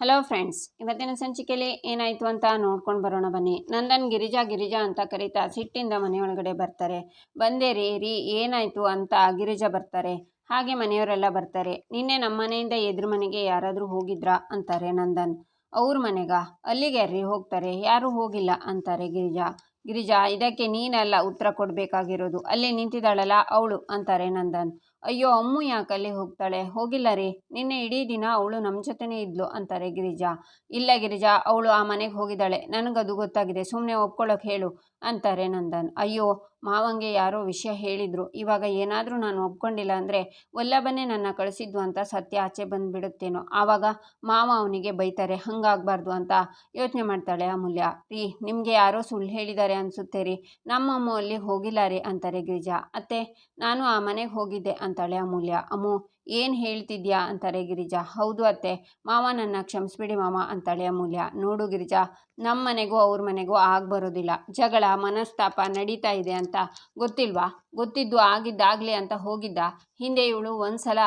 Hello friends, ಇವತ್ತಿನ ಸಂಚಿಕೆಯಲ್ಲಿ ಏನಾಯಿತು ಅಂತ ನೋಡ್ಕೊಂಡು ಬರೋಣ ಬನ್ನಿ. ನಂದನ್ ಗಿರಿಜಾ ಗಿರಿಜಾ ಅಂತ ಕರೀತಾ ಸಿಟ್ಟಿಂದ ಮನೆಯೊಳಗಡೆ ಬರ್ತಾರೆ. ಬಂದೆ ರೀ ಏನಾಯಿತು ಅಂತ ಗಿರಿಜಾ ಬರ್ತಾರೆ. ಹಾಗೆ ಮನೆಯವರೆಲ್ಲ ಬರ್ತಾರೆ. ನಿನ್ನೆ ನಮ್ಮ ಮನೆಯಿಂದ ಎದುರು ಮನೆಗೆ ಯಾರಾದರೂ ಹೋಗಿದ್ರಾ ಅಂತಾರೆ ನಂದನ್. ಅವ್ರ ಮನೆಗ? ಅಲ್ಲಿಗೆ ಯಾರ್ರಿ ಹೋಗ್ತಾರೆ? ಯಾರೂ ಹೋಗಿಲ್ಲ ಅಂತಾರೆ ಗಿರಿಜಾ. ಗಿರಿಜಾ, ಇದಕ್ಕೆ ನೀನಲ್ಲ ಉತ್ತರ ಕೊಡಬೇಕಾಗಿರೋದು, ಅಲ್ಲಿ ನಿಂತಿದ್ದಾಳಲ್ಲ ಅವಳು ಅಂತಾರೆ ನಂದನ್. ಅಯ್ಯೋ, ಅಮ್ಮು ಯಾಕೆ ಅಲ್ಲಿ ಹೋಗ್ತಾಳೆ? ಹೋಗಿಲ್ಲ ರೀ, ನಿನ್ನೆ ಇಡೀ ದಿನ ಅವಳು ನಮ್ಮ ಜೊತೆನೇ ಇದ್ಲು ಅಂತಾರೆ ಗಿರಿಜಾ. ಇಲ್ಲ ಗಿರಿಜಾ, ಅವಳು ಆ ಮನೆಗೆ ಹೋಗಿದ್ದಾಳೆ, ನನಗದು ಗೊತ್ತಾಗಿದೆ, ಸುಮ್ಮನೆ ಒಪ್ಕೊಳ್ಳೋಕೆ ಹೇಳು ಅಂತಾರೆ ನಂದನ್. ಅಯ್ಯೋ, ಮಾವಂಗೆ ಯಾರೋ ವಿಷಯ ಹೇಳಿದ್ರು, ಇವಾಗ ಏನಾದರೂ ನಾನು ಒಪ್ಕೊಂಡಿಲ್ಲ ಅಂದರೆ ವಲ್ಲಭನೇ ನನ್ನ ಕಳಿಸಿದ್ದು ಅಂತ ಸತ್ಯ ಆಚೆ ಬಂದುಬಿಡುತ್ತೇನೋ, ಆವಾಗ ಮಾವ ಅವನಿಗೆ ಬೈತಾರೆ. ಹಂಗಾಗಬಾರ್ದು ಅಂತ ಯೋಚನೆ ಮಾಡ್ತಾಳೆ ಅಮೂಲ್ಯ. ರೀ, ನಿಮಗೆ ಯಾರೋ ಸುಳ್ಳು ಹೇಳಿದ್ದಾರೆ ಅನಿಸುತ್ತೆ ರೀ, ನಮ್ಮಮ್ಮ ಅಲ್ಲಿ ಹೋಗಿಲ್ಲ ರೀ ಅಂತಾರೆ ಗಿರಿಜಾ. ಅತ್ತೆ, ನಾನು ಆ ಮನೆಗೆ ಹೋಗಿದ್ದೆ ಅಂತಾಳೆ ಅಮೂಲ್ಯ. ಅಮ್ಮು, ಏನು ಹೇಳ್ತಿದ್ಯಾ ಅಂತಾರೆ ಗಿರಿಜಾ. ಹೌದು ಅತ್ತೆ, ಮಾವ ನನ್ನ ಕ್ಷಮಿಸ್ಬಿಡಿ ಮಾವ ಅಂತಾಳೆ ಅಮೂಲ್ಯ. ನೋಡು ಗಿರಿಜಾ, ನಮ್ಮ ಮನೆಗೂ ಅವ್ರ ಮನೆಗೂ ಬರೋದಿಲ್ಲ, ಜಗಳ ಮನಸ್ತಾಪ ನಡೀತಾ ಇದೆ ಅಂತ ಗೊತ್ತಿಲ್ವಾ? ಗೊತ್ತಿದ್ದು ಆಗಿದ್ದಾಗಲಿ ಅಂತ ಹೋಗಿದ್ದ. ಹಿಂದೆ ಇವಳು ಒಂದ್ಸಲ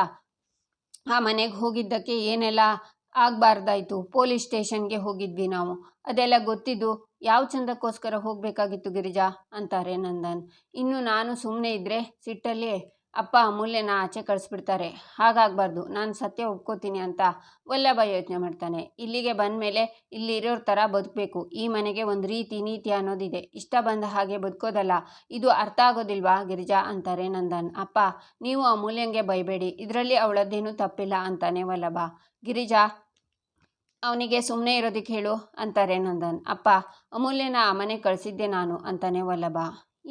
ಆ ಮನೆಗೆ ಹೋಗಿದ್ದಕ್ಕೆ ಏನೆಲ್ಲ ಆಗಬಾರ್ದಾಯ್ತು, ಪೊಲೀಸ್ ಸ್ಟೇಷನ್ಗೆ ಹೋಗಿದ್ವಿ ನಾವು, ಅದೆಲ್ಲ ಗೊತ್ತಿದ್ದು ಯಾವ ಚಂದಕ್ಕೋಸ್ಕರ ಹೋಗಬೇಕಾಗಿತ್ತು ಗಿರಿಜಾ ಅಂತಾರೆ ನಂದನ್. ಇನ್ನು ನಾನು ಸುಮ್ಮನೆ ಇದ್ದರೆ ಸಿಟ್ಟಲ್ಲಿ ಅಪ್ಪ ಅಮೂಲ್ಯನ ಆಚೆ ಕಳಿಸ್ಬಿಡ್ತಾರೆ, ಹಾಗಾಗಬಾರ್ದು, ನಾನು ಸತ್ಯ ಒಪ್ಕೋತೀನಿ ಅಂತ ವಲ್ಲಭ ಯೋಚನೆ ಮಾಡ್ತಾನೆ. ಇಲ್ಲಿಗೆ ಬಂದ ಮೇಲೆ ಇಲ್ಲಿರೋರ ಥರ ಬದುಕಬೇಕು, ಈ ಮನೆಗೆ ಒಂದು ರೀತಿ ನೀತಿ ಅನ್ನೋದಿದೆ, ಇಷ್ಟ ಬಂದ ಹಾಗೆ ಬದುಕೋದಲ್ಲ, ಇದು ಅರ್ಥ ಆಗೋದಿಲ್ವಾ ಗಿರಿಜಾ ಅಂತಾರೆ ನಂದನ್. ಅಪ್ಪ, ನೀವು ಅಮೂಲ್ಯಂಗೆ ಬೈಬೇಡಿ, ಇದರಲ್ಲಿ ಅವಳದ್ದೇನೂ ತಪ್ಪಿಲ್ಲ ಅಂತಾನೆ ವಲ್ಲಭ. ಗಿರಿಜಾ, ಅವನಿಗೆ ಸುಮ್ಮನೆ ಇರೋದಕ್ಕೆ ಹೇಳು ಅಂತಾರೆ ನಂದನ್. ಅಪ್ಪ, ಅಮೂಲ್ಯನ ಆ ಮನೆ ಕಳಿಸಿದ್ದೆ ನಾನು ಅಂತಾನೆ ವಲ್ಲಭ.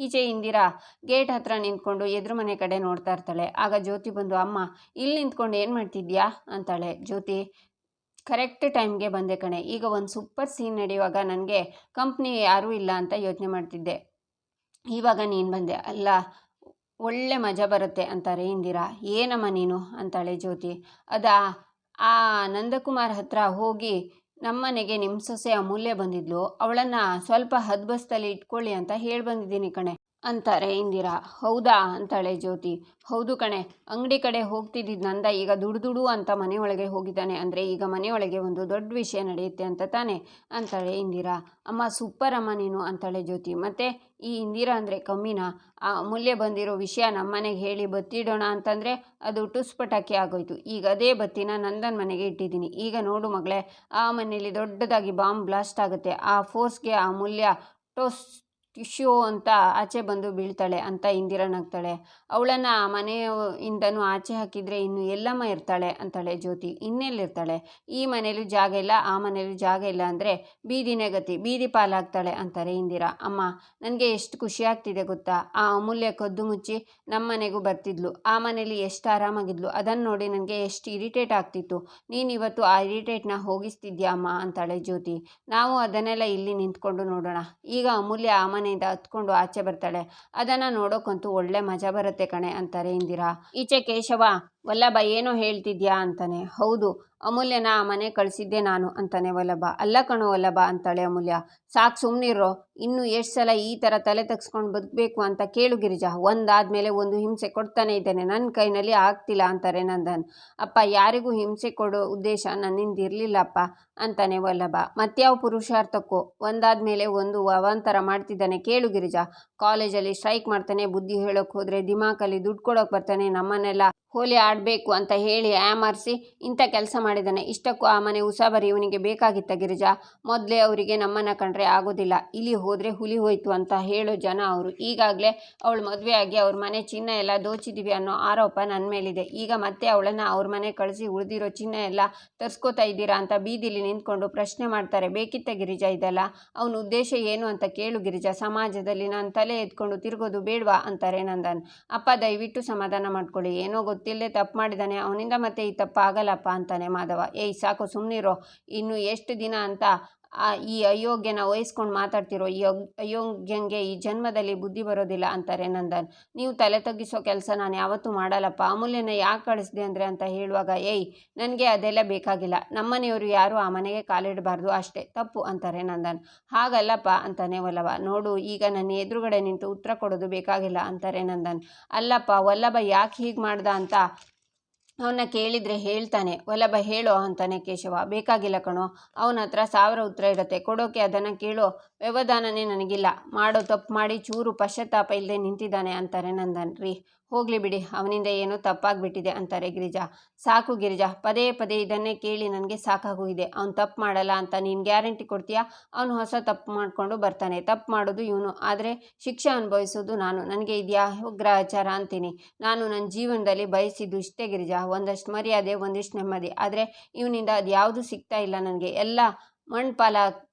ಈಚೆ ಇಂದಿರಾ ಗೇಟ್ ಹತ್ರ ನಿಂತ್ಕೊಂಡು ಎದುರು ಮನೆ ಕಡೆ ನೋಡ್ತಾ ಇರ್ತಾಳೆ. ಆಗ ಜ್ಯೋತಿ ಬಂದು, ಅಮ್ಮ ಇಲ್ಲಿ ನಿಂತ್ಕೊಂಡು ಏನು ಮಾಡ್ತಿದ್ಯಾ ಅಂತಾಳೆ. ಜ್ಯೋತಿ, ಕರೆಕ್ಟ್ ಟೈಮ್ಗೆ ಬಂದೆ ಕಣೆ, ಈಗ ಒಂದು ಸೂಪರ್ ಸೀನ್ ನಡೆಯುವಾಗ ನನಗೆ ಕಂಪ್ನಿ ಯಾರೂ ಇಲ್ಲ ಅಂತ ಯೋಚನೆ ಮಾಡ್ತಿದ್ದೆ, ಇವಾಗ ನೀನು ಬಂದೆ ಅಲ್ಲ, ಒಳ್ಳೆ ಮಜಾ ಬರುತ್ತೆ ಅಂತಾರೆ ಇಂದಿರಾ. ಏನಮ್ಮ ನೀನು ಅಂತಾಳೆ ಜ್ಯೋತಿ. ಅದಾ, ಆ ನಂದಕುಮಾರ್ ಹತ್ರ ಹೋಗಿ ನಮ್ಮನೆಗೆ ನಿಮ್ಮ ಸೊಸೆ ಅಮೂಲ್ಯ ಬಂದಿದ್ಲು, ಅವಳನ್ನು ಸ್ವಲ್ಪ ಹದ್ಬಸ್ತಲ್ಲಿ ಇಟ್ಕೊಳ್ಳಿ ಅಂತ ಹೇಳಿ ಬಂದಿದ್ದೀನಿ ಕಣೆ ಅಂತಾರೆ ಇಂದಿರಾ. ಹೌದಾ ಅಂತಾಳೆ ಜ್ಯೋತಿ. ಹೌದು ಕಣೆ, ಅಂಗಡಿ ಕಡೆ ಹೋಗ್ತಿದ್ದಿದ್ದು ನಂದ ಈಗ ದುಡು ಅಂತ ಮನೆಯೊಳಗೆ ಹೋಗಿದ್ದಾನೆ ಅಂದರೆ ಈಗ ಮನೆಯೊಳಗೆ ಒಂದು ದೊಡ್ಡ ವಿಷಯ ನಡೆಯುತ್ತೆ ಅಂತ ತಾನೆ ಅಂತಾಳೆ ಇಂದಿರಾ. ಅಮ್ಮ ಸೂಪರ್ ಅಮ್ಮ ನೀನು ಅಂತಾಳೆ ಜ್ಯೋತಿ. ಮತ್ತು ಈ ಇಂದಿರಾ ಅಂದರೆ ಕಮ್ಮಿನಾ? ಆ ಅಮೂಲ್ಯ ಬಂದಿರೋ ವಿಷಯ ನಮ್ಮನೆಗೆ ಹೇಳಿ ಬತ್ತಿಡೋಣ ಅಂತಂದರೆ ಅದು ಟುಸ್ಪಟಾಕಿ ಆಗೋಯ್ತು. ಈಗ ಅದೇ ಬತ್ತಿನ ನಂದನ್ ಮನೆಗೆ ಇಟ್ಟಿದ್ದೀನಿ, ಈಗ ನೋಡು ಮಗಳೇ, ಆ ಮನೆಯಲ್ಲಿ ದೊಡ್ಡದಾಗಿ ಬಾಂಬ್ ಬ್ಲಾಸ್ಟ್ ಆಗುತ್ತೆ, ಆ ಫೋರ್ಸ್ಗೆ ಆ ಅಮೂಲ್ಯ ಟೋಸ್ ಟಿಶ್ಯೂ ಅಂತ ಆಚೆ ಬಂದು ಬೀಳ್ತಾಳೆ ಅಂತ ಇಂದಿರಾ ನಗ್ತಾಳೆ. ಅವಳನ್ನು ಆ ಮನೆಯಿಂದನೂ ಆಚೆ ಹಾಕಿದರೆ ಇನ್ನು ಎಲ್ಲಮ್ಮ ಇರ್ತಾಳೆ ಅಂತಾಳೆ ಜ್ಯೋತಿ. ಇನ್ನೆಲ್ಲಿರ್ತಾಳೆ? ಈ ಮನೇಲೂ ಜಾಗ ಇಲ್ಲ, ಆ ಮನೇಲೂ ಜಾಗ ಇಲ್ಲ ಅಂದರೆ ಬೀದಿನೇ ಗತಿ, ಬೀದಿ ಪಾಲಾಗ್ತಾಳೆ ಅಂತಾರೆ ಇಂದಿರಾ. ಅಮ್ಮ, ನನಗೆ ಎಷ್ಟು ಖುಷಿ ಆಗ್ತಿದೆ ಗೊತ್ತಾ, ಆ ಅಮೂಲ್ಯ ಕದ್ದು ಮುಚ್ಚಿ ನಮ್ಮ ಮನೆಗೂ ಬರ್ತಿದ್ಲು, ಆ ಮನೇಲಿ ಎಷ್ಟು ಆರಾಮಾಗಿದ್ಲು, ಅದನ್ನು ನೋಡಿ ನನಗೆ ಎಷ್ಟು ಇರಿಟೇಟ್ ಆಗ್ತಿತ್ತು, ನೀನು ಇವತ್ತು ಆ ಇರಿಟೇಟ್ನ ಹೋಗಿಸ್ತಿದ್ಯಾ ಅಮ್ಮ ಅಂತಾಳೆ ಜ್ಯೋತಿ. ನಾವು ಅದನ್ನೆಲ್ಲ ಇಲ್ಲಿ ನಿಂತ್ಕೊಂಡು ನೋಡೋಣ, ಈಗ ಅಮೂಲ್ಯ ಆ ಮನೆಯಿಂದ ಹತ್ಕೊಂಡು ಆಚೆ ಬರ್ತಾಳೆ, ಅದನ್ನು ನೋಡೋಕ್ಕಂತೂ ಒಳ್ಳೆ ಮಜಾ ಬರುತ್ತೆ ಕಣೆ ಅಂತಾರೆ ಇಂದಿರಾ. ಈಚೆ ಕೇಶವ, ವಲ್ಲಭ ಏನೋ ಹೇಳ್ತಿದ್ಯಾ ಅಂತಾನೆ. ಹೌದು, ಅಮೂಲ್ಯನ ಆ ಮನೆ ಕಳಿಸಿದ್ದೆ ನಾನು ಅಂತಾನೆ ವಲ್ಲಭ. ಅಲ್ಲ ಕಣೋ ವಲ್ಲಭ ಅಂತಾಳೆ ಅಮೂಲ್ಯ. ಸಾಕು ಸುಮ್ಮನಿರೋ, ಇನ್ನು ಎಷ್ಟು ಸಲ ಈ ಥರ ತಲೆ ತಗ್ಸ್ಕೊಂಡು ಬದುಕಬೇಕು ಅಂತ ಕೇಳು ಗಿರಿಜಾ, ಒಂದಾದಮೇಲೆ ಒಂದು ಹಿಂಸೆ ಕೊಡ್ತಾನೆ ಇದ್ದೇನೆ, ನನ್ನ ಕೈನಲ್ಲಿ ಆಗ್ತಿಲ್ಲ ಅಂತಾರೆ ನಂದನ್. ಅಪ್ಪ, ಯಾರಿಗೂ ಹಿಂಸೆ ಕೊಡೋ ಉದ್ದೇಶ ನನ್ನಿಂದ ಇರಲಿಲ್ಲಪ್ಪ ಅಂತಾನೆ ವಲ್ಲಭ. ಮತ್ಯಾವ ಪುರುಷಾರ್ಥಕ್ಕೋ ಒಂದಾದಮೇಲೆ ಒಂದು ಅವಾಂತರ ಮಾಡ್ತಿದ್ದಾನೆ, ಕೇಳು ಗಿರಿಜಾ, ಕಾಲೇಜಲ್ಲಿ ಸ್ಟ್ರೈಕ್ ಮಾಡ್ತಾನೆ, ಬುದ್ಧಿ ಹೇಳೋಕೆ ಹೋದರೆ ದಿಮಾಕಲ್ಲಿ ದುಡ್ಡು ಕೊಡೋಕೆ ಬರ್ತಾನೆ, ನಮ್ಮನ್ನೆಲ್ಲ ಹೋಲಿ ಆಡಬೇಕು ಅಂತ ಹೇಳಿ ಆಮರ್ಸಿ ಇಂಥ ಕೆಲಸ ಮಾಡಿದ್ದಾನೆ. ಇಷ್ಟಕ್ಕೂ ಆ ಮನೆ ಉಸಾಬರಿ ಇವನಿಗೆ ಬೇಕಾಗಿತ್ತ ಗಿರಿಜಾ? ಮೊದಲೇ ಅವರಿಗೆ ನಮ್ಮನ್ನು ಕಂಡ್ರೆ ಆಗೋದಿಲ್ಲ, ಇಲ್ಲಿ ಹೋದರೆ ಹುಲಿ ಹೋಯ್ತು ಅಂತ ಹೇಳೋ ಜನ ಅವರು. ಈಗಾಗಲೇ ಅವಳು ಮದುವೆ ಆಗಿ ಅವ್ರ ಮನೆ ಚಿನ್ನ ಎಲ್ಲ ದೋಚಿದ್ದೀವಿ ಅನ್ನೋ ಆರೋಪ ನನ್ನ ಮೇಲಿದೆ, ಈಗ ಮತ್ತೆ ಅವಳನ್ನು ಅವ್ರ ಮನೆ ಕಳಿಸಿ ಉಳಿದಿರೋ ಚಿನ್ನ ಎಲ್ಲ ತರಿಸ್ಕೋತಾ ಇದ್ದೀರಾ ಅಂತ ಬೀದಿಲಿ ನಿಂತ್ಕೊಂಡು ಪ್ರಶ್ನೆ ಮಾಡ್ತಾರೆ, ಬೇಕಿತ್ತ ಗಿರಿಜಾ ಇದೆಲ್ಲ? ಅವನ ಉದ್ದೇಶ ಏನು ಅಂತ ಕೇಳು ಗಿರಿಜಾ, ಸಮಾಜದಲ್ಲಿ ನಾನು ತಲೆ ಎತ್ಕೊಂಡು ತಿರುಗೋದು ಬೇಡವಾ ಅಂತಾರೆ ನಂದನ್. ಅಪ್ಪ, ದಯವಿಟ್ಟು ಸಮಾಧಾನ ಮಾಡ್ಕೊಳ್ಳಿ, ಏನೋ ಗೊತ್ತಿಲ್ಲದೆ ತಪ್ಪು ಮಾಡಿದ್ದಾನೆ, ಅವನಿಂದ ಮತ್ತೆ ಈ ತಪ್ಪು ಆಗಲ್ಲಪ್ಪ ಅಂತಾನೆ ಮಾಧವ. ಏಯ್ ಸಾಕು ಸುಮ್ಮನಿರೋ, ಇನ್ನು ಎಷ್ಟು ದಿನ ಅಂತ ಈ ಅಯೋಗ್ಯನ ವಹಿಸ್ಕೊಂಡು ಮಾತಾಡ್ತಿರೋ, ಈ ಅಯೋಗ್ಯಂಗೆ ಈ ಜನ್ಮದಲ್ಲಿ ಬುದ್ಧಿ ಬರೋದಿಲ್ಲ ಅಂತಾರೆ ನಂದನ್. ನೀವು ತಲೆ ತಗ್ಗಿಸೋ ಕೆಲಸ ನಾನು ಯಾವತ್ತೂ ಮಾಡಲ್ಲಪ್ಪ, ಅಮೂಲ್ಯನ ಯಾಕೆ ಕಳಿಸ್ದೆ ಅಂದರೆ ಅಂತ ಹೇಳುವಾಗ, ಏಯ್ ನನಗೆ ಅದೆಲ್ಲ ಬೇಕಾಗಿಲ್ಲ, ನಮ್ಮನೆಯವರು ಯಾರು ಆ ಮನೆಗೆ ಕಾಲಿಡಬಾರ್ದು ಅಷ್ಟೇ, ತಪ್ಪು ಅಂತಾರೆ ನಂದನ್. ಹಾಗಲ್ಲಪ್ಪ ಅಂತಾನೆ ವಲ್ಲಭ. ನೋಡು, ಈಗ ನನ್ನ ಎದುರುಗಡೆ ನಿಂತು ಉತ್ತರ ಕೊಡೋದು ಬೇಕಾಗಿಲ್ಲ ಅಂತಾರೆ ನಂದನ್. ಅಲ್ಲಪ್ಪ, ವಲ್ಲಭ ಯಾಕೆ ಹೀಗೆ ಮಾಡ್ದ ಅಂತ ಅವನ್ನ ಕೇಳಿದರೆ ಹೇಳ್ತಾನೆ. ವಲ್ಲಭ ಹೇಳೋ ಅಂತಾನೆ ಕೇಶವ. ಬೇಕಾಗಿಲ್ಲ ಕಣೋ, ಅವನ ಹತ್ರ 1000 ಉತ್ತರ ಇರುತ್ತೆ, ಕೊಡೋಕೆ ಅದನ್ನು ಕೇಳೋ ವ್ಯವಧಾನನೇ ನನಗಿಲ್ಲ. ಮಾಡೋ ತಪ್ಪು ಮಾಡಿ ಚೂರು ಪಶ್ಚಾತ್ತಾಪ ಇಲ್ಲದೆ ನಿಂತಿದ್ದಾನೆ ಅಂತಾರೆ ನಂದನ್. ರೀ ಹೋಗಲಿ ಬಿಡಿ, ಅವನಿಂದ ಏನೋ ತಪ್ಪಾಗ್ಬಿಟ್ಟಿದೆ ಅಂತಾರೆ ಗಿರಿಜಾ. ಸಾಕು ಗಿರಿಜಾ, ಪದೇ ಪದೇ ಇದನ್ನೇ ಕೇಳಿ ನನಗೆ ಸಾಕಾಗೋಗಿದೆ. ಅವ್ನು ತಪ್ಪು ಮಾಡಲ್ಲ ಅಂತ ನೀನು ಗ್ಯಾರಂಟಿ ಕೊಡ್ತೀಯಾ? ಅವನು ಹೊಸ ತಪ್ಪು ಮಾಡಿಕೊಂಡು ಬರ್ತಾನೆ. ತಪ್ಪು ಮಾಡೋದು ಇವನು, ಆದರೆ ಶಿಕ್ಷೆ ಅನುಭವಿಸೋದು ನಾನು. ನನಗೆ ಇದ್ಯಾವ ಗ್ರಹಚಾರ ಅಂತೀನಿ. ನಾನು ನನ್ನ ಜೀವನದಲ್ಲಿ ಬಯಸಿದ್ದು ಇಷ್ಟೇ ಗಿರಿಜಾ, ಒಂದಷ್ಟು ಮರ್ಯಾದೆ, ಒಂದಿಷ್ಟು ನೆಮ್ಮದಿ. ಆದರೆ ಇವನಿಂದ ಅದು ಯಾವುದೂ ಸಿಗ್ತಾ ಇಲ್ಲ ನನಗೆ. ಎಲ್ಲ ಮಣ್ಪಾಲ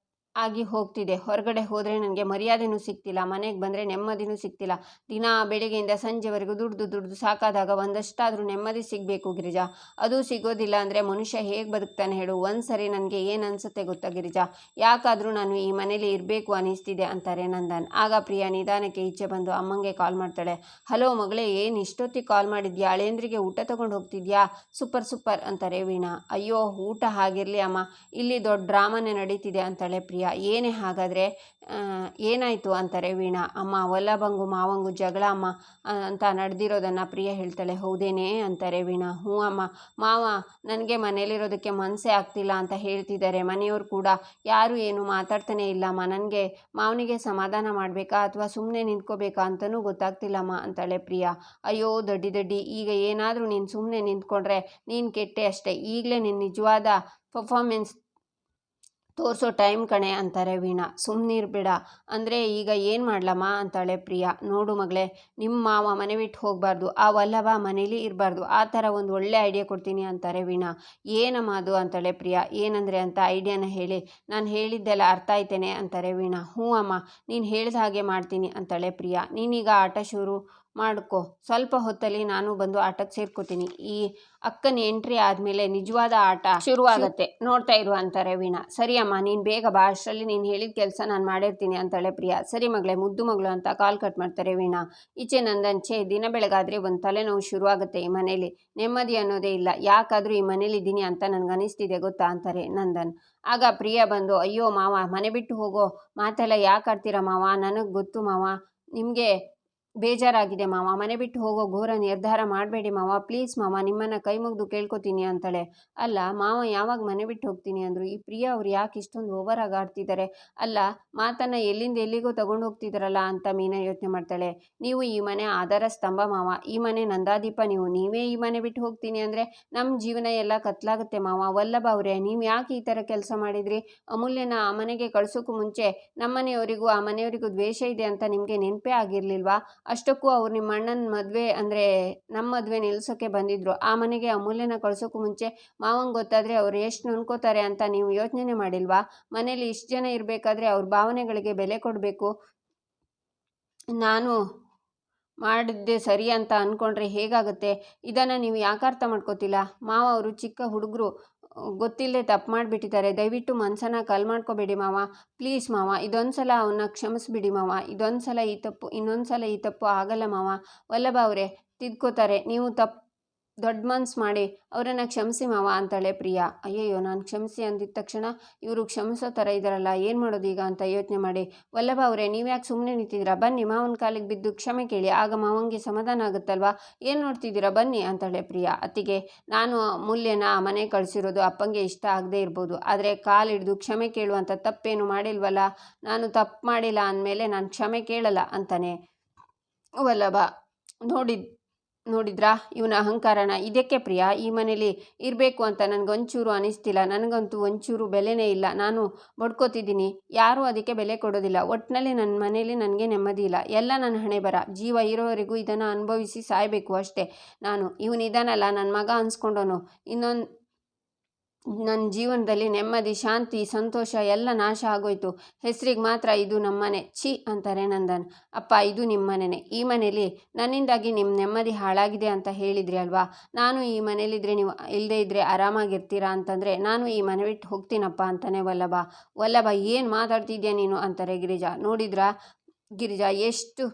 ಆಗಿ ಹೋಗ್ತಿದೆ. ಹೊರಗಡೆ ಹೋದರೆ ನನಗೆ ಮರ್ಯಾದೆನೂ ಸಿಗ್ತಿಲ್ಲ, ಮನೆಗೆ ಬಂದರೆ ನೆಮ್ಮದಿನೂ ಸಿಗ್ತಿಲ್ಲ. ದಿನ ಬೆಳಿಗ್ಗೆಯಿಂದ ಸಂಜೆವರೆಗೂ ದುಡ್ದು ಸಾಕಾದಾಗ ಒಂದಷ್ಟಾದರೂ ನೆಮ್ಮದಿ ಸಿಗಬೇಕು ಗಿರಿಜಾ. ಅದು ಸಿಗೋದಿಲ್ಲ ಅಂದರೆ ಮನುಷ್ಯ ಹೇಗೆ ಬದುಕ್ತಾನೆ ಹೇಳು? ಒಂದು ಸರಿ ನನಗೆ ಏನು ಅನಿಸುತ್ತೆ ಗೊತ್ತಾ ಗಿರಿಜಾ, ಯಾಕಾದರೂ ನಾನು ಈ ಮನೇಲಿ ಇರಬೇಕು ಅನ್ನಿಸ್ತಿದೆ ಅಂತಾರೆ ನಂದನ್. ಆಗ ಪ್ರಿಯಾ ನಿಧಾನಕ್ಕೆ ಈಚೆ ಬಂದು ಅಮ್ಮಂಗೆ ಕಾಲ್ ಮಾಡ್ತಾಳೆ. ಹಲೋ ಮಗಳೇ, ಏನು ಇಷ್ಟೊತ್ತಿಗೆ ಕಾಲ್ ಮಾಡಿದ್ಯಾ? ಅಳಿಯಂದ್ರಿಗೆ ಊಟ ತೊಗೊಂಡು ಹೋಗ್ತಿದ್ಯಾ? ಸೂಪರ್ ಅಂತಾರೆ ವೀಣಾ. ಅಯ್ಯೋ ಊಟ ಹಾಗಿರಲಿ ಅಮ್ಮ, ಇಲ್ಲಿ ದೊಡ್ಡ ಡ್ರಾಮಾನೇ ನಡೀತಿದೆ ಅಂತಾಳೆ ಪ್ರಿಯಾ. ಏನೇ ಹಾಗಾದರೆ ಏನಾಯಿತು ಅಂತಾರೆ ವೀಣಾ. ಅಮ್ಮ, ವಲ್ಲಭಂಗೂ ಮಾವಂಗೂ ಜಗಳ ಅಮ್ಮ ಅಂತ ನಡೆದಿರೋದನ್ನು ಪ್ರಿಯಾ ಹೇಳ್ತಾಳೆ. ಹೌದೇನೇ ಅಂತಾರೆ ವೀಣಾ. ಹ್ಞೂ ಅಮ್ಮ, ಮಾವ ನನಗೆ ಮನೇಲಿರೋದಕ್ಕೆ ಮನಸ್ಸೇ ಆಗ್ತಿಲ್ಲ ಅಂತ ಹೇಳ್ತಿದ್ದಾರೆ. ಮನೆಯವರು ಕೂಡ ಯಾರೂ ಏನು ಮಾತಾಡ್ತಾನೆ ಇಲ್ಲಮ್ಮ. ನನಗೆ ಮಾವನಿಗೆ ಸಮಾಧಾನ ಮಾಡಬೇಕಾ ಅಥವಾ ಸುಮ್ಮನೆ ನಿಂತ್ಕೋಬೇಕಾ ಅಂತಲೂ ಗೊತ್ತಾಗ್ತಿಲ್ಲಮ್ಮ ಅಂತಾಳೆ ಪ್ರಿಯಾ. ಅಯ್ಯೋ ದಡ್ಡಿ, ಈಗ ಏನಾದರೂ ನೀನು ಸುಮ್ಮನೆ ನಿಂತ್ಕೊಂಡ್ರೆ ನೀನು ಕೆಟ್ಟೆ ಅಷ್ಟೇ. ಈಗಲೇ ನಿನ್ನ ನಿಜವಾದ ಪರ್ಫಾರ್ಮೆನ್ಸ್ ತೋರಿಸೋ ಟೈಮ್ ಕಣೆ ಅಂತಾರೆ ವೀಣಾ. ಸುಮ್ಮನಿರ್ಬೇಡ ಅಂದರೆ ಈಗ ಏನು ಮಾಡ್ಲಮ್ಮ ಅಂತಾಳೆ ಪ್ರಿಯಾ. ನೋಡು ಮಗಳೇ, ನಿಮ್ಮ ಮಾವ ಮನೆ ಬಿಟ್ಟು ಹೋಗಬಾರ್ದು, ಆ ವಲ್ಲಭ ಮನೇಲಿ ಇರಬಾರ್ದು, ಆ ಥರ ಒಂದು ಒಳ್ಳೆ ಐಡಿಯಾ ಕೊಡ್ತೀನಿ ಅಂತಾರೆ ವೀಣಾ. ಏನಮ್ಮ ಅದು ಅಂತಾಳೆ ಪ್ರಿಯಾ. ಏನಂದರೆ ಅಂತ ಐಡಿಯಾನ ಹೇಳಿ, ನಾನು ಹೇಳಿದ್ದೆಲ್ಲ ಅರ್ಥ ಆಯ್ತೇನೆ ಅಂತಾರೆ ವೀಣಾ. ಹ್ಞೂ ಅಮ್ಮ, ನೀನು ಹೇಳಿದ ಹಾಗೆ ಮಾಡ್ತೀನಿ ಅಂತಾಳೆ ಪ್ರಿಯಾ. ನೀನೀಗ ಆಟ ಶುರು ಮಾಡ್ಕೊ, ಸ್ವಲ್ಪ ಹೊತ್ತಲ್ಲಿ ನಾನು ಬಂದು ಆಟಕ್ಕೆ ಸೇರ್ಕೋತೀನಿ. ಈ ಅಕ್ಕನ ಎಂಟ್ರಿ ಆದಮೇಲೆ ನಿಜವಾದ ಆಟ ಶುರುವಾಗತ್ತೆ, ನೋಡ್ತಾ ಇರು ಅಂತಾರೆ ವೀಣಾ. ಸರಿ ಅಮ್ಮ, ನೀನು ಬೇಗ ಬಾ, ಅಷ್ಟರಲ್ಲಿ ನೀನು ಹೇಳಿದ ಕೆಲಸ ನಾನು ಮಾಡಿರ್ತೀನಿ ಅಂತಾಳೆ ಪ್ರಿಯಾ. ಸರಿ ಮಗಳೇ, ಮುದ್ದು ಮಗಳು ಅಂತ ಕಾಲ್ ಕಟ್ ಮಾಡ್ತಾರೆ ವೀಣಾ. ಈಚೆ ನಂದನ್. ದಿನ ಬೆಳಗಾದರೆ ಒಂದು ತಲೆನೋವು ಶುರುವಾಗುತ್ತೆ ಈ ಮನೇಲಿ, ನೆಮ್ಮದಿ ಅನ್ನೋದೇ ಇಲ್ಲ. ಯಾಕಾದರೂ ಈ ಮನೇಲಿ ಇದ್ದೀನಿ ಅಂತ ನನಗೆ ಅನಿಸ್ತಿದೆ ಗೊತ್ತಾ ಅಂತಾರೆ ನಂದನ್. ಆಗ ಪ್ರಿಯಾ ಬಂದು, ಅಯ್ಯೋ ಮಾವ, ಮನೆ ಬಿಟ್ಟು ಹೋಗೋ ಮಾತೆಲ್ಲ ಯಾಕೆ ಆಡ್ತೀರಾ ಮಾವ? ನನಗೆ ಗೊತ್ತು ಮಾವ, ನಿಮಗೆ ಬೇಜಾರಾಗಿದೆ ಮಾವ. ಮನೆ ಬಿಟ್ಟು ಹೋಗೋ ಘೋರ ನಿರ್ಧಾರ ಮಾಡಬೇಡಿ ಮಾವ, ಪ್ಲೀಸ್ ಮಾವ, ನಿಮ್ಮನ್ನು ಕೈ ಮುಗಿದು ಕೇಳ್ಕೊತೀನಿ ಅಂತಾಳೆ. ಅಲ್ಲ ಮಾವ, ಯಾವಾಗ ಮನೆ ಬಿಟ್ಟು ಹೋಗ್ತೀನಿ ಅಂದರು? ಈ ಪ್ರಿಯಾ ಅವ್ರು ಯಾಕೆ ಇಷ್ಟೊಂದು ಓವರಾಗಿ ಆಡ್ತಿದ್ದಾರೆ? ಅಲ್ಲ, ಮಾತನ್ನು ಎಲ್ಲಿಂದ ಎಲ್ಲಿಗೋ ತಗೊಂಡು ಹೋಗ್ತಿದ್ದಾರಲ್ಲ ಅಂತ ಮೀನಾ ಯೋಚನೆ ಮಾಡ್ತಾಳೆ. ನೀವು ಈ ಮನೆ ಆಧಾರ ಸ್ತಂಭ ಮಾವ, ಈ ಮನೆ ನಂದಾದೀಪ ನೀವು. ನೀವೇ ಈ ಮನೆ ಬಿಟ್ಟು ಹೋಗ್ತೀನಿ ಅಂದರೆ ನಮ್ಮ ಜೀವನ ಎಲ್ಲ ಕತ್ಲಾಗುತ್ತೆ ಮಾವ. ವಲ್ಲಭ ಅವರೇ, ನೀವು ಯಾಕೆ ಈ ಥರ ಕೆಲಸ ಮಾಡಿದ್ರಿ? ಅಮೂಲ್ಯನ ಆ ಮನೆಗೆ ಕಳ್ಸೋಕ್ಕೂ ಮುಂಚೆ ನಮ್ಮನೆಯವರಿಗೂ ಆ ಮನೆಯವರಿಗೂ ದ್ವೇಷ ಇದೆ ಅಂತ ನಿಮಗೆ ನೆನಪೇ ಆಗಿರಲಿಲ್ವಾ? ಅಷ್ಟಕ್ಕೂ ಅವ್ರು ನಿಮ್ಮ ಅಣ್ಣನ ಮದುವೆ ಅಂದರೆ ನಮ್ಮ ಮದುವೆ ನಿಲ್ಲಿಸೋಕ್ಕೆ ಬಂದಿದ್ರು. ಆ ಮನೆಗೆ ಅಮೂಲ್ಯನ ಕಳ್ಸೋಕ್ಕೂ ಮುಂಚೆ ಮಾವಂಗೆ ಗೊತ್ತಾದರೆ ಅವ್ರು ಎಷ್ಟು ನೊಂದ್ಕೋತಾರೆ ಅಂತ ನೀವು ಯೋಚನೆ ಮಾಡಿಲ್ವಾ? ಮನೇಲಿ ಇಷ್ಟು ಜನ ಇರಬೇಕಾದ್ರೆ ಅವ್ರ ಭಾವನೆಗಳಿಗೆ ಬೆಲೆ ಕೊಡಬೇಕು. ನಾನು ಮಾಡಿದ್ದೆ ಸರಿ ಅಂತ ಅಂದ್ಕೊಂಡ್ರೆ ಹೇಗಾಗುತ್ತೆ? ಇದನ್ನು ನೀವು ಯಾಕೆ ಅರ್ಥ ಮಾಡ್ಕೋತಿಲ್ಲ? ಮಾವ ಅವರು ಚಿಕ್ಕ ಹುಡುಗರು, ಗೊತ್ತಿಲ್ಲದೆ ತಪ್ಪು ಮಾಡಿಬಿಟ್ಟಿದ್ದಾರೆ. ದಯವಿಟ್ಟು ಮನಸ್ಸನ್ನು ಕಲ್ ಮಾಡ್ಕೋಬೇಡಿ ಮಾವ, ಪ್ಲೀಸ್ ಮಾವ. ಇದೊಂದು ಸಲ ಅವನ್ನ ಕ್ಷಮಿಸ್ಬಿಡಿ ಮಾವ. ಇನ್ನೊಂದು ಸಲ ಈ ತಪ್ಪು ಆಗಲ್ಲ ಮಾವ. ವಲ್ಲಭ ಅವರೇ ತಿದ್ಕೋತಾರೆ. ನೀವು ದೊಡ್ಡ ಮನ್ಸು ಮಾಡಿ ಅವರನ್ನು ಕ್ಷಮಿಸಿ ಮಾವ ಅಂತಾಳೆ ಪ್ರಿಯಾ. ಅಯ್ಯಯ್ಯೋ, ನಾನು ಕ್ಷಮಿಸಿ ಅಂದಿದ ತಕ್ಷಣ ಇವರು ಕ್ಷಮಿಸೋ ಥರ ಇದ್ದಾರಲ್ಲ, ಏನು ಮಾಡೋದು ಈಗ ಅಂತ ಯೋಚನೆ ಮಾಡಿ, ವಲ್ಲಭ ಅವರೇ ನೀವ್ಯಾಕೆ ಸುಮ್ಮನೆ ನಿಂತಿದ್ದೀರಾ? ಬನ್ನಿ, ಮಾವನ ಕಾಲಿಗೆ ಬಿದ್ದು ಕ್ಷಮೆ ಕೇಳಿ, ಆಗ ಮಾವಂಗೆ ಸಮಾಧಾನ ಆಗುತ್ತಲ್ವಾ? ಏನು ನೋಡ್ತಿದ್ದೀರಾ, ಬನ್ನಿ ಅಂತಾಳೆ ಪ್ರಿಯಾ. ಅತ್ತಿಗೆ, ನಾನು ಅಮೂಲ್ಯನ ಮನೆ ಕಳಿಸಿರೋದು ಅಪ್ಪಂಗೆ ಇಷ್ಟ ಆಗದೆ ಇರ್ಬೋದು, ಆದರೆ ಕಾಲಿಡಿದು ಕ್ಷಮೆ ಕೇಳುವಂಥ ತಪ್ಪೇನು ಮಾಡಿಲ್ವಲ್ಲ. ನಾನು ತಪ್ಪು ಮಾಡಿಲ್ಲ ಅಂದಮೇಲೆ ನಾನು ಕ್ಷಮೆ ಕೇಳಲ್ಲ ಅಂತಾನೆ ವಲ್ಲಭ. ನೋಡಿದ್ರಾ ಇವನ ಅಹಂಕಾರನ? ಇದಕ್ಕೆ ಪ್ರಿಯಾ ಈ ಮನೇಲಿ ಇರಬೇಕು ಅಂತ ನನಗೊಂಚೂರು ಅನಿಸ್ತಿಲ್ಲ. ನನಗಂತೂ ಒಂಚೂರು ಬೆಲೆನೇ ಇಲ್ಲ. ನಾನು ಬಡ್ಕೋತಿದ್ದೀನಿ, ಯಾರೂ ಅದಕ್ಕೆ ಬೆಲೆ ಕೊಡೋದಿಲ್ಲ. ಒಟ್ಟಿನಲ್ಲಿ ನನ್ನ ಮನೇಲಿ ನನಗೆ ನೆಮ್ಮದಿ ಇಲ್ಲ. ಎಲ್ಲ ನನ್ನ ಹಣೆ ಬರ. ಜೀವ ಇರೋವರೆಗೂ ಇದನ್ನು ಅನುಭವಿಸಿ ಸಾಯಬೇಕು ಅಷ್ಟೇ ನಾನು. ಇವನಿದಾನಲ್ಲ ನನ್ನ ಮಗ ಅನ್ಸ್ಕೊಂಡವನು, ನನ್ನ ಜೀವನದಲ್ಲಿ ನೆಮ್ಮದಿ, ಶಾಂತಿ, ಸಂತೋಷ ಎಲ್ಲ ನಾಶ ಆಗೋಯ್ತು. ಹೆಸರಿಗೆ ಮಾತ್ರ ಇದು ನಮ್ಮನೆ. ಛೀ ಅಂತಾರೆ ನಂದನ್. ಅಪ್ಪ, ಇದು ನಿಮ್ಮ ಮನೆಯೇ. ಈ ಮನೇಲಿ ನನ್ನಿಂದಾಗಿ ನಿಮ್ಮ ನೆಮ್ಮದಿ ಹಾಳಾಗಿದೆ ಅಂತ ಹೇಳಿದ್ರಿ ಅಲ್ವಾ? ನಾನು ಈ ಮನೇಲಿದ್ರೆ ನೀವು ಇಲ್ಲದೇ ಇದ್ದರೆ ಆರಾಮಾಗಿರ್ತೀರಾ ಅಂತಂದರೆ ನಾನು ಈ ಮನೆ ಬಿಟ್ಟು ಹೋಗ್ತೀನಪ್ಪ ಅಂತಾನೆ ವಲ್ಲಭ ಏನು ಮಾತಾಡ್ತಿದ್ಯಾ ನೀನು ಅಂತಾರೆ ಗಿರಿಜಾ. ನೋಡಿದ್ರಾ ಗಿರಿಜಾ ಎಷ್ಟು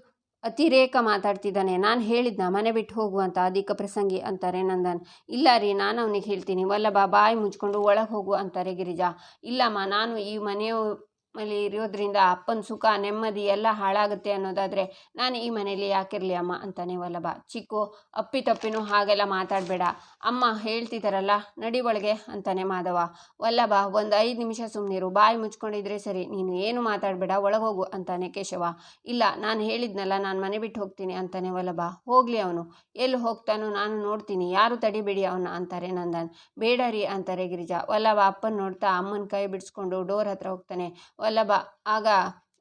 ಅತಿರೇಕ ಮಾತಾಡ್ತಿದ್ದಾನೆ? ನಾನು ಹೇಳಿದ್ನ ಮನೆ ಬಿಟ್ಟು ಹೋಗು ಅಂತ ಅಧಿಕ ಪ್ರಸಂಗಿ ಅಂತಾರೆ ನಂದನ್. ಇಲ್ಲ ರೀ, ನಾನು ಅವನಿಗೆ ಹೇಳ್ತೀನಿ. ವಲ್ಲಭ ಬಾಯಿ ಮುಚ್ಕೊಂಡು ಒಳಗೆ ಹೋಗು ಅಂತಾರೆ ಗಿರಿಜಾ. ಇಲ್ಲಮ್ಮ, ನಾನು ಈ ಮನೇಲಿ ಇರೋದ್ರಿಂದ ಅಪ್ಪನ ಸುಖ ನೆಮ್ಮದಿ ಎಲ್ಲ ಹಾಳಾಗುತ್ತೆ ಅನ್ನೋದಾದರೆ ನಾನು ಈ ಮನೇಲಿ ಯಾಕಿರಲಿ ಅಮ್ಮ ಅಂತಾನೆ ವಲ್ಲಭ. ಚಿಕ್ಕು, ಅಪ್ಪಿತಪ್ಪಿನೂ ಹಾಗೆಲ್ಲ ಮಾತಾಡಬೇಡ, ಅಮ್ಮ ಹೇಳ್ತಿದ್ದಾರಲ್ಲ, ನಡಿ ಒಳಗೆ ಅಂತಾನೆ ಮಾಧವ. ವಲ್ಲಭ, ಒಂದು 5 ನಿಮಿಷ ಸುಮ್ಮನಿರು, ಬಾಯಿ ಮುಚ್ಕೊಂಡಿದ್ರೆ ಸರಿ, ನೀನು ಏನು ಮಾತಾಡಬೇಡ, ಒಳಗೋಗು ಅಂತಾನೆ ಕೇಶವ. ಇಲ್ಲ, ನಾನು ಹೇಳಿದ್ನಲ್ಲ, ನಾನು ಮನೆ ಬಿಟ್ಟು ಹೋಗ್ತೀನಿ ಅಂತಾನೆ ವಲ್ಲಭ. ಹೋಗಲಿ ಅವನು, ಎಲ್ಲಿ ಹೋಗ್ತಾನೋ ನಾನು ನೋಡ್ತೀನಿ, ಯಾರು ತಡಿಬೇಡಿ ಅವನ್ನ ಅಂತಾರೆ ನಂದನ್. ಬೇಡ ರೀ ಅಂತಾರೆ ಗಿರಿಜಾ. ವಲ್ಲಭ ಅಪ್ಪನ ನೋಡ್ತಾ ಅಮ್ಮನ ಕೈ ಬಿಡಿಸ್ಕೊಂಡು ಡೋರ್ ಹತ್ರ ಹೋಗ್ತಾನೆ ವಲ್ಲಭ. ಆಗ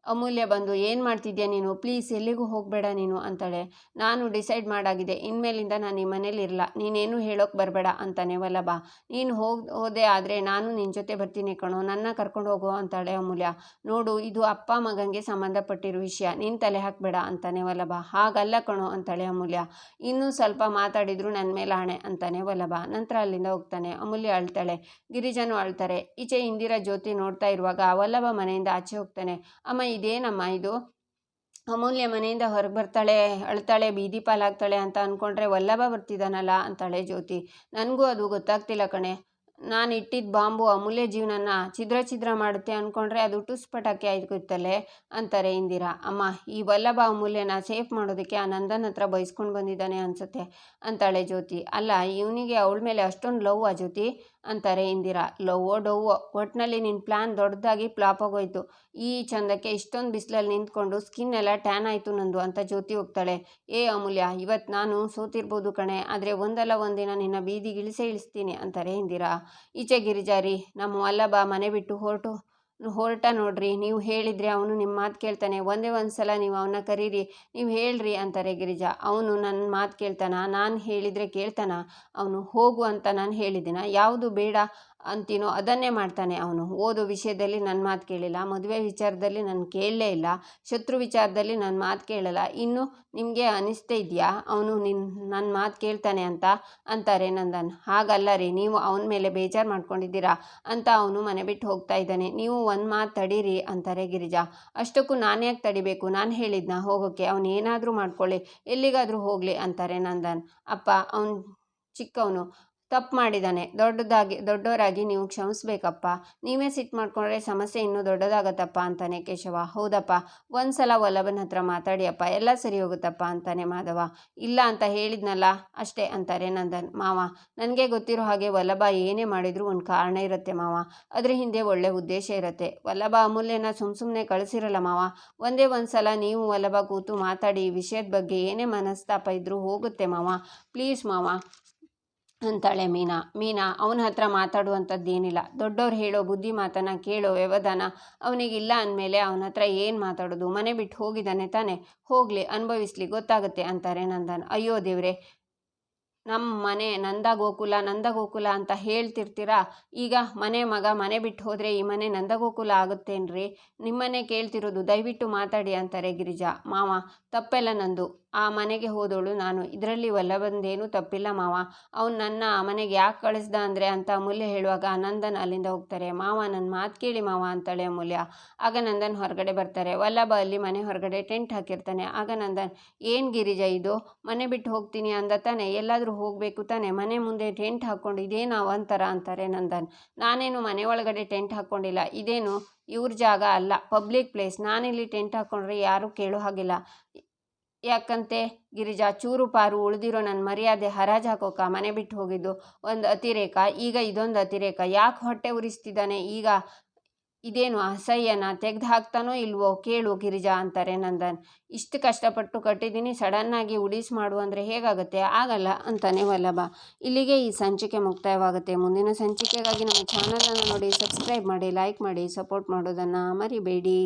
ಅಮೂಲ್ಯ ಬಂದು, ಏನು ಮಾಡ್ತಿದ್ಯಾ ನೀನು, ಪ್ಲೀಸ್ ಎಲ್ಲಿಗೂ ಹೋಗಬೇಡ ನೀನು ಅಂತಾಳೆ. ನಾನು ಡಿಸೈಡ್ ಮಾಡಾಗಿದೆ, ಇನ್ಮೇಲಿಂದ ನಾನು ಈ ಮನೇಲಿ ಇರಲ್ಲ, ನೀನೇನು ಹೇಳೋಕೆ ಬರಬೇಡ ಅಂತಾನೆ ವಲ್ಲಭ. ನೀನು ಹೋದೆ ಆದರೆ ನಾನು ನಿನ್ನ ಜೊತೆ ಬರ್ತೀನಿ ಕಣೋ, ನನ್ನ ಕರ್ಕೊಂಡು ಹೋಗೋ ಅಂತಾಳೆ ಅಮೂಲ್ಯ. ನೋಡು, ಇದು ಅಪ್ಪ ಮಗನಿಗೆ ಸಂಬಂಧಪಟ್ಟಿರೋ ವಿಷಯ, ನೀನು ತಲೆ ಹಾಕಬೇಡ ಅಂತಾನೆ ವಲ್ಲಭ. ಹಾಗಲ್ಲ ಕಣೋ ಅಂತಾಳೆ ಅಮೂಲ್ಯ. ಇನ್ನೂ ಸ್ವಲ್ಪ ಮಾತಾಡಿದ್ರು ನನ್ನ ಮೇಲೆ ಆಣೆ ಅಂತಾನೆ ವಲ್ಲಭ. ನಂತರ ಅಲ್ಲಿಂದ ಹೋಗ್ತಾನೆ. ಅಮೂಲ್ಯ ಅಳ್ತಾಳೆ, ಗಿರಿಜಾನು ಅಳ್ತಾರೆ. ಈಚೆ ಇಂದಿರಾ ಜ್ಯೋತಿ ನೋಡ್ತಾ ಇರುವಾಗ ವಲ್ಲಭ ಮನೆಯಿಂದ ಆಚೆ ಹೋಗ್ತಾನೆ. ಅಮ್ಮ, ಇದೇನಮ್ಮ ಇದು? ಅಮೂಲ್ಯ ಮನೆಯಿಂದ ಹೊರಗೆ ಬರ್ತಾಳೆ, ಅಳ್ತಾಳೆ, ಬೀದಿ ಪಾಲಾಗ್ತಾಳೆ ಅಂತ ಅಂದ್ಕೊಂಡ್ರೆ ವಲ್ಲಭ ಬರ್ತಿದ್ದಾನಲ್ಲ ಅಂತಾಳೆ ಜ್ಯೋತಿ. ನನಗೂ ಅದು ಗೊತ್ತಾಗ್ತಿಲ್ಲ ಕಣೆ. ನಾನು ಇಟ್ಟಿದ್ದ ಬಾಂಬು ಅಮೂಲ್ಯ ಜೀವನನ ಛಿದ್ರ ಮಾಡುತ್ತೆ ಅಂದ್ಕೊಂಡ್ರೆ ಅದು ಟುಸ್ ಪಟಾಕಿ ಆಯ್ತಲ್ಲೇ ಅಂತಾರೆ ಇಂದಿರಾ. ಅಮ್ಮ, ಈ ವಲ್ಲಭ ಅಮೂಲ್ಯನ ಸೇಫ್ ಮಾಡೋದಕ್ಕೆ ಆ ನಂದನ್ ಹತ್ರ ಬಯಸ್ಕೊಂಡು ಬಂದಿದ್ದಾನೆ ಅನ್ಸುತ್ತೆ ಅಂತಾಳೆ ಜ್ಯೋತಿ. ಅಲ್ಲ, ಇವನಿಗೆ ಅವಳ ಮೇಲೆ ಅಷ್ಟೊಂದು ಲವ್ ಆ ಜ್ಯೋತಿ ಅಂತಾರೆ ಇಂದಿರಾ. ಲವ್ವೋ ಡವ್ವೋ, ಒಟ್ಟಿನಲ್ಲಿ ನಿನ್ನ ಪ್ಲ್ಯಾನ್ ದೊಡ್ಡದಾಗಿ ಫ್ಲಾಪ್ ಆಗೋಯ್ತು. ಈ ಚಂದಕ್ಕೆ ಇಷ್ಟೊಂದು ಬಿಸಿಲಲ್ಲಿ ನಿಂತ್ಕೊಂಡು ಸ್ಕಿನ್ ಎಲ್ಲ ಟ್ಯಾನ್ ಆಯಿತು ನಂದು ಅಂತ ಜ್ಯೋತಿ ಹೋಗ್ತಾಳೆ. ಏ ಅಮೂಲ್ಯ, ಇವತ್ತು ನಾನು ಸೋತಿರ್ಬೋದು ಕಣೆ, ಆದರೆ ಒಂದಲ್ಲ ಒಂದಿನ ನಿನ್ನ ಬೀದಿಗೆ ಇಳಿಸ್ತೀನಿ ಅಂತಾರೆ ಇಂದಿರಾ. ಈಚೆ ಗಿರಿಜಾರಿ, ನಮ್ಮ ವಲ್ಲಭ ಮನೆ ಬಿಟ್ಟು ಹೊರಟ ನೋಡ್ರಿ, ನೀವು ಹೇಳಿದರೆ ಅವನು ನಿಮ್ಮ ಮಾತು ಕೇಳ್ತಾನೆ, ಒಂದೇ ಒಂದು ಸಲ ನೀವು ಅವನ್ನ ಕರೀರಿ, ನೀವು ಹೇಳ್ರಿ ಅಂತಾರೆ ಗಿರಿಜಾ. ಅವನು ನನ್ನ ಮಾತು ಕೇಳ್ತಾನ? ನಾನು ಹೇಳಿದರೆ ಕೇಳ್ತಾನ? ಅವನು ಹೋಗು ಅಂತ ನಾನು ಹೇಳಿದ್ದೀನ? ಯಾವುದು ಬೇಡ ಅಂತೀನೋ ಅದನ್ನೇ ಮಾಡ್ತಾನೆ ಅವನು. ಓದೋ ವಿಷಯದಲ್ಲಿ ನನ್ನ ಮಾತು ಕೇಳಿಲ್ಲ, ಮದುವೆ ವಿಚಾರದಲ್ಲಿ ನಾನು ಕೇಳಲೇ ಇಲ್ಲ, ಶತ್ರು ವಿಚಾರದಲ್ಲಿ ನನ್ನ ಮಾತು ಕೇಳಲ್ಲ. ಇನ್ನು ನಿಮಗೆ ಅನಿಸ್ತೇ ಇದೆಯಾ ಅವನು ನನ್ನ ಮಾತು ಕೇಳ್ತಾನೆ ಅಂತ ಅಂತಾರೆ ನಂದನ್. ಹಾಗಲ್ಲ ರೀ, ನೀವು ಅವನ ಮೇಲೆ ಬೇಜಾರು ಮಾಡ್ಕೊಂಡಿದ್ದೀರಾ ಅಂತ ಅವನು ಮನೆ ಬಿಟ್ಟು ಹೋಗ್ತಾ ಇದ್ದಾನೆ, ನೀವು ಒಂದು ಮಾತು ತಡೀರಿ ಅಂತಾರೆ ಗಿರಿಜಾ. ಅಷ್ಟಕ್ಕೂ ನಾನು ಯಾಕೆ ತಡಿಬೇಕು, ನಾನು ಹೇಳಿದ್ನ ಹೋಗೋಕ್ಕೆ, ಅವನು ಏನಾದರೂ ಮಾಡ್ಕೊಳ್ಳಿ, ಎಲ್ಲಿಗಾದರೂ ಹೋಗಲಿ ಅಂತಾರೆ ನಂದನ್. ಅಪ್ಪ, ಅವನು ಚಿಕ್ಕವನು, ತಪ್ಪು ಮಾಡಿದ್ದಾನೆ, ದೊಡ್ಡವರಾಗಿ ನೀವು ಕ್ಷಮಿಸ್ಬೇಕಪ್ಪ, ನೀವೇ ಸಿಟ್ಟು ಮಾಡ್ಕೊಂಡ್ರೆ ಸಮಸ್ಯೆ ಇನ್ನೂ ದೊಡ್ಡದಾಗತ್ತಪ್ಪ ಅಂತಾನೆ ಕೇಶವ. ಹೌದಪ್ಪ, ಒಂದು ಸಲ ವಲ್ಲಭನ ಹತ್ರ ಮಾತಾಡಿಯಪ್ಪ, ಎಲ್ಲ ಸರಿ ಹೋಗುತ್ತಪ್ಪ ಅಂತಾನೆ ಮಾಧವ. ಇಲ್ಲ ಅಂತ ಹೇಳಿದ್ನಲ್ಲ ಅಷ್ಟೇ ಅಂತಾರೆ ನಂದನ್. ಮಾವ, ನನಗೆ ಗೊತ್ತಿರೋ ಹಾಗೆ ವಲ್ಲಭ ಏನೇ ಮಾಡಿದರೂ ಒಂದು ಕಾರಣ ಇರುತ್ತೆ ಮಾವ, ಅದ್ರ ಹಿಂದೆ ಒಳ್ಳೆ ಉದ್ದೇಶ ಇರುತ್ತೆ. ವಲ್ಲಭ ಅಮೂಲ್ಯನ ಸುಮ್ಮನೆ ಕಳಿಸಿರಲ್ಲ ಮಾವ, ಒಂದೇ ಒಂದು ಸಲ ನೀವು ವಲ್ಲಭ ಕೂತು ಮಾತಾಡಿ, ಈ ವಿಷಯದ ಬಗ್ಗೆ ಏನೇ ಮನಸ್ತಾಪ ಇದ್ರೂ ಹೋಗುತ್ತೆ ಮಾವ, ಪ್ಲೀಸ್ ಮಾವ ಅಂತಾಳೆ ಮೀನಾ. ಅವನ ಹತ್ರ ಮಾತಾಡುವಂಥದ್ದೇನಿಲ್ಲ, ದೊಡ್ಡವ್ರು ಹೇಳೋ ಬುದ್ಧಿ ಮಾತನ್ನ ಕೇಳೋ ವ್ಯವಧಾನ ಅವನಿಗಿಲ್ಲ ಅಂದಮೇಲೆ ಅವನ ಹತ್ರ ಏನು ಮಾತಾಡೋದು, ಮನೆ ಬಿಟ್ಟು ಹೋಗಿದ್ದಾನೆ ತಾನೆ, ಹೋಗಲಿ, ಅನುಭವಿಸ್ಲಿ, ಗೊತ್ತಾಗುತ್ತೆ ಅಂತಾರೆ ನಂದನ್. ಅಯ್ಯೋ ದೇವ್ರೆ, ನಮ್ಮ ಮನೆ ನಂದ ಗೋಕುಲ ಅಂತ ಹೇಳ್ತಿರ್ತೀರಾ, ಈಗ ಮನೆ ಬಿಟ್ಟು ಹೋದರೆ ಈ ಮನೆ ನಂದಗೋಕುಲ ಆಗುತ್ತೇನ್ರಿ? ನಿಮ್ಮನೆ ಕೇಳ್ತಿರೋದು, ದಯವಿಟ್ಟು ಮಾತಾಡಿ ಅಂತಾರೆ ಗಿರಿಜಾ. ಮಾವ, ತಪ್ಪೆಲ್ಲ ನಂದು, ಆ ಮನೆಗೆ ಹೋದವಳು ನಾನು, ಇದರಲ್ಲಿ ವಲ್ಲಭಂದೇನೂ ತಪ್ಪಿಲ್ಲ ಮಾವ, ಅವ್ನು ನನ್ನ ಆ ಮನೆಗೆ ಯಾಕೆ ಕಳಿಸ್ದ ಅಂದರೆ ಅಂತ ಅಮೂಲ್ಯ ಹೇಳುವಾಗ ನಂದನ್ ಅಲ್ಲಿಂದ ಹೋಗ್ತಾರೆ. ಮಾವ, ನನ್ನ ಮಾತು ಕೇಳಿ ಮಾವ ಅಂತಾಳೆ ಅಮೂಲ್ಯ. ಆಗ ನಂದನ್ ಹೊರಗಡೆ ಬರ್ತಾರೆ. ವಲ್ಲಭ ಅಲ್ಲಿ ಮನೆ ಹೊರಗಡೆ ಟೆಂಟ್ ಹಾಕಿರ್ತಾನೆ. ಆಗ ನಂದನ್, ಏನು ಗಿರಿಜಾ ಇದು, ಮನೆ ಬಿಟ್ಟು ಹೋಗ್ತೀನಿ ಅಂದ ತಾನೆ, ಎಲ್ಲಾದರೂ ಹೋಗಬೇಕು ತಾನೆ, ಮನೆ ಮುಂದೆ ಟೆಂಟ್ ಹಾಕ್ಕೊಂಡು ಇದೇನು ಅವಂತರ ಅಂತಾರೆ ನಂದನ್. ನಾನೇನು ಮನೆ ಒಳಗಡೆ ಟೆಂಟ್ ಹಾಕ್ಕೊಂಡಿಲ್ಲ, ಇದೇನು ಇವ್ರ ಜಾಗ ಅಲ್ಲ, ಪಬ್ಲಿಕ್ ಪ್ಲೇಸ್, ನಾನಿಲ್ಲಿ ಟೆಂಟ್ ಹಾಕ್ಕೊಂಡ್ರೆ ಯಾರೂ ಕೇಳೋ ಹಾಗಿಲ್ಲ. ಯಾಕಂತೆ ಗಿರಿಜಾ, ಚೂರು ಪಾರು ಉಳಿದಿರೋ ನನ್ನ ಮರ್ಯಾದೆ ಹರಾಜು ಹಾಕೋಕ ಮನೆ ಬಿಟ್ಟು ಹೋಗಿದ್ದು ಒಂದು ಅತಿರೇಕ, ಈಗ ಇದೊಂದು ಅತಿರೇಕ, ಯಾಕೆ ಹೊಟ್ಟೆ ಉರಿಸ್ತಿದ್ದಾನೆ ಈಗ, ಇದೇನು ಅಸಹ್ಯನ, ತೆಗೆದು ಹಾಕ್ತಾನೋ ಇಲ್ವೋ ಕೇಳು ಗಿರಿಜಾ ಅಂತಾರೆ ನಂದನ್. ಇಷ್ಟು ಕಷ್ಟಪಟ್ಟು ಕಟ್ಟಿದ್ದೀನಿ, ಸಡನ್ನಾಗಿ ಉಡೀಸ್ ಮಾಡು ಅಂದರೆ ಹೇಗಾಗುತ್ತೆ, ಆಗಲ್ಲ ಅಂತಾನೆ ವಲ್ಲಭ. ಇಲ್ಲಿಗೆ ಈ ಸಂಚಿಕೆ ಮುಕ್ತಾಯವಾಗುತ್ತೆ. ಮುಂದಿನ ಸಂಚಿಕೆಗಾಗಿ ನಮ್ಮ ಚಾನಲನ್ನು ನೋಡಿ, ಸಬ್ಸ್ಕ್ರೈಬ್ ಮಾಡಿ, ಲೈಕ್ ಮಾಡಿ, ಸಪೋರ್ಟ್ ಮಾಡೋದನ್ನು ಮರಿಬೇಡಿ.